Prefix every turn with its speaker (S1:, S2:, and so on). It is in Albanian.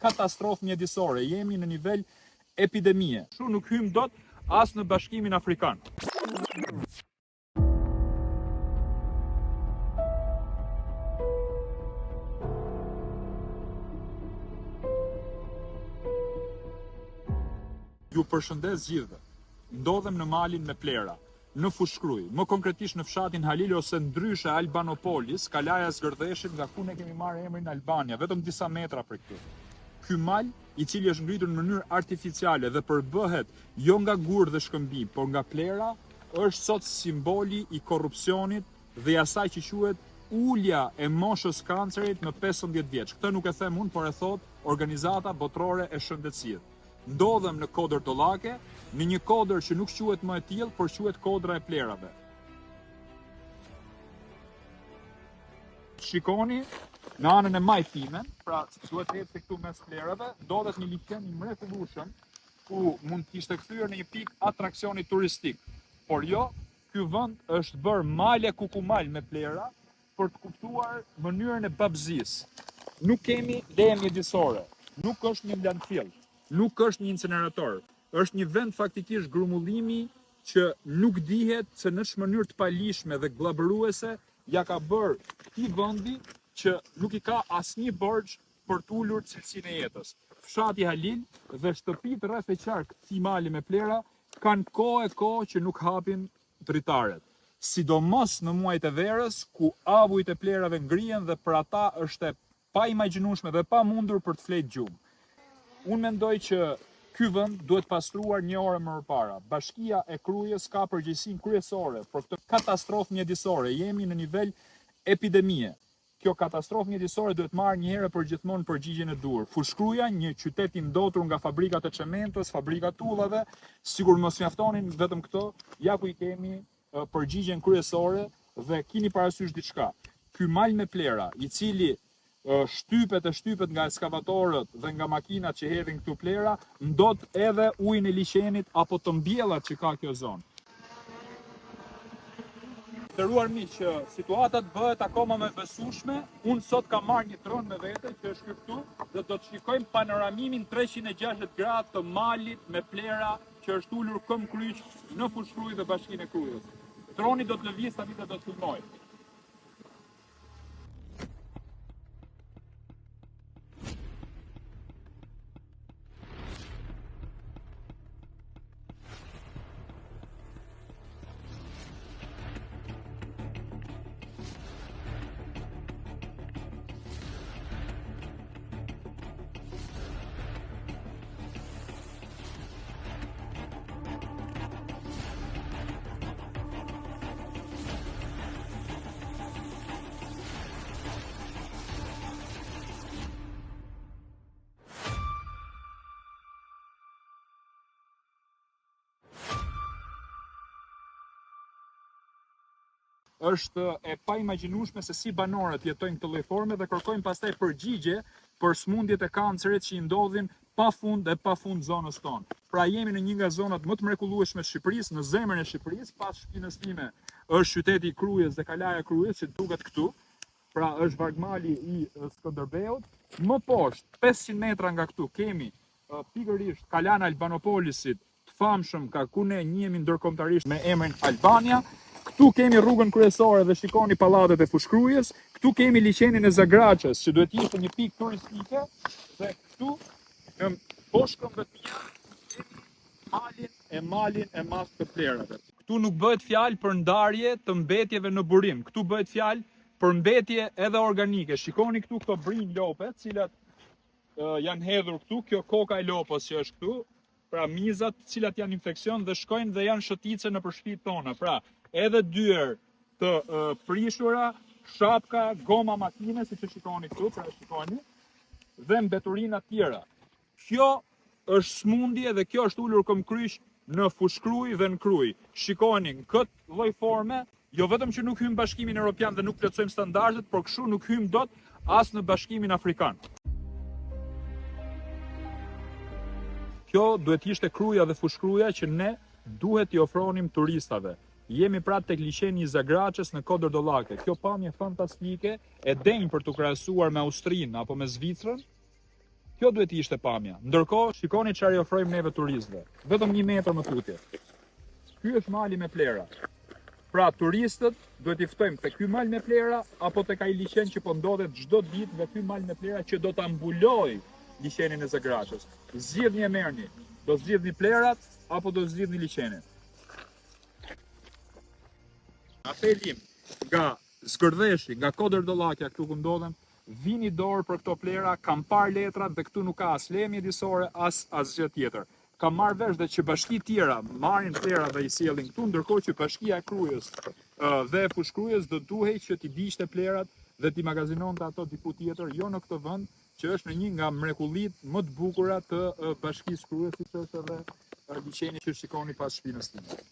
S1: katastrofë mjedisore, jemi në nivel epidemie. Kështu nuk hym dot as në Bashkimin Afrikan. Ju përshëndes gjithëve. Ndodhem në malin me plera, në Fushkruj, më konkretisht në fshatin Halil ose ndryshe Albanopolis, kalaja Zgërdheshit, nga ku ne kemi marrë emrin Albania, vetëm disa metra për këtu. Ky mal, i cili është ngritur në mënyrë artificiale dhe përbëhet jo nga gur dhe shkëmbim, por nga plera, është sot simboli i korrupsionit dhe i asaj që quhet ulja e moshës kancerit në 15 vjeç. Këtë nuk e them unë, por e thot Organizata Botërore e Shëndetësisë. Ndodhem në kodër tollake, në një kodër që nuk quhet më e tillë, por quhet kodra e plerave. Shikoni, në anën e Majtimen, pra duhet të ecë këtu mes plerave, ndodhet një liçen i mrekullueshëm ku mund të ishte kthyer në një pikë atraksioni turistik. Por jo, ky vend është bërë male kukumal me plera për të kuptuar mënyrën e babëzisë. Nuk kemi leje mjedisore, nuk është një landfill, nuk është një incinerator. Është një vend faktikisht grumullimi që nuk dihet se në mënyrë të palishme dhe glabëruese ja ka bërë këtij vendi që nuk i ka asnjë borxh për të ulur cilësinë e jetës. Fshati Halil dhe shtëpitë rreth e qark këtij mali me plera kanë kohë që nuk hapin dritaret. Sidomos në muajt e verës, ku avujt e plerave ngrihen dhe për ata është e paimagjinueshme dhe pa mundur për të fletë gjumë. Unë mendoj që ky vend duhet pastruar një orë më parë. Bashkia e Krujës ka përgjegjësinë kryesore për këtë katastrofë mjedisore. Jemi në nivel epidemie. Kjo katastrofë mjedisore duhet marrë një herë për gjithmonë përgjigjen e dur. Fushkruja, një qytet i ndotur nga fabrikat e çementos, fabrikat tullave, sigur mos mjaftonin vetëm këto, ja ku i kemi përgjigjen kryesore dhe keni parasysh diçka. Ky mal me plera, i cili shtypet nga ekskavatorët dhe nga makinat që hedhin këtu plera, ndot edhe ujin e liçenit apo të mbjellat që ka kjo zonë. Nderuar miq, situata bëhet akoma më besueshme. Unë sot kam marrë një dron me vete që është këtu dhe do të shikojmë panoramimin 360 gradë të malit me plera që është ulur këm kryq në Fushkruj dhe Bashkinë e Krujës. Droni do të lëviz tani dhe do të filmoj. Është e paimagjinueshme se si banorët jetojnë këtë lloj forme dhe kërkojnë pastaj përgjigje për smundjet e kancerit që i ndodhin pafund zonës tonë. Pra jemi në një nga zonat më të mrekullueshme të Shqipërisë, në zemrën e Shqipërisë, pas shpinës time është qyteti i Krujës dhe kalaja e Krujës që duket këtu. Pra është vargmali i Skënderbeut. Më poshtë, 500 metra nga këtu kemi pikërisht kalana Albanopolisit, të famshëm ku ne njihemi ndërkombëtarisht me emrin Albania. Këtu kemi rrugën kryesore dhe shikoni pallatet e Fushkrujës. Këtu kemi liçenin e Zagraçës, që duhet ishte një pikë turistike, dhe këtu në poshtë këmbëtia kemi malin e madh të plerave. Këtu nuk bëhet fjalë për ndarje të mbetjeve në burim. Këtu bëhet fjalë për mbetje edhe organike. Shikoni këtu këto brinj lope, të cilat janë hedhur këtu, kjo koka e lopës që është këtu, pra mizat të cilat janë infeksion dhe shkojnë dhe janë shëtice në shtëpitë tona. Pra edhe dyer të prishura, shapka, goma makine, siç e shikoni këtu, pra shikoni, dhe mbeturina tjera. Kjo është smundje dhe kjo është ulur këm kryq në Fushkruj dhe në Kruj. Shikoni, në këtë lloj forme, jo vetëm që nuk hym Bashkimin Evropian dhe nuk plotësojmë standardet, por kështu nuk hym dot as në Bashkimin Afrikan. Kjo duhet ishte Kruja dhe Fushkruja që ne duhet t'i ofronim turistave. Jemi pra tek liçeni i Zagraçës në kodër dollake. Kjo pamje fantastike e denj për t'u krahasuar me Austrinë apo me Zvicrën. Kjo duhet të ishte pamja. Ndërkohë, shikoni çfarë i ofrojmë neve turistëve. Vetëm 1 metër më tutje. Ky është mali me plera. Pra turistët duhet i ftojmë te ky mal me plera apo tek ai liçen që po ndodhet çdo ditë nga ky mal me plera që do ta mbuloj liçenin e Zegraçës. Zgjidhni e merrni. Do zgjidhni plerat apo do zgjidhni liçenin. Apelim nga Zgërdheshi, nga Kodërdollaqja këtu ku ndodhem, vini dorë për këto plera, kam parë letrat dhe këtu nuk ka as leje mjedisore, as asgjë tjetër. Kam marrë vesh dhe që bashki tjera marrin plera dhe i sjellin këtu, ndërkohë që bashkia e Krujës dhe e Fushkrujës do duhej që t'i digjte plerat dhe t'i magazinonte ato diku tjetër, jo në këtë vend, që është në një nga mrekullitë më të bukura të bashkisë Krujës, siç është edhe liçeni që shikoni pas shpinës time.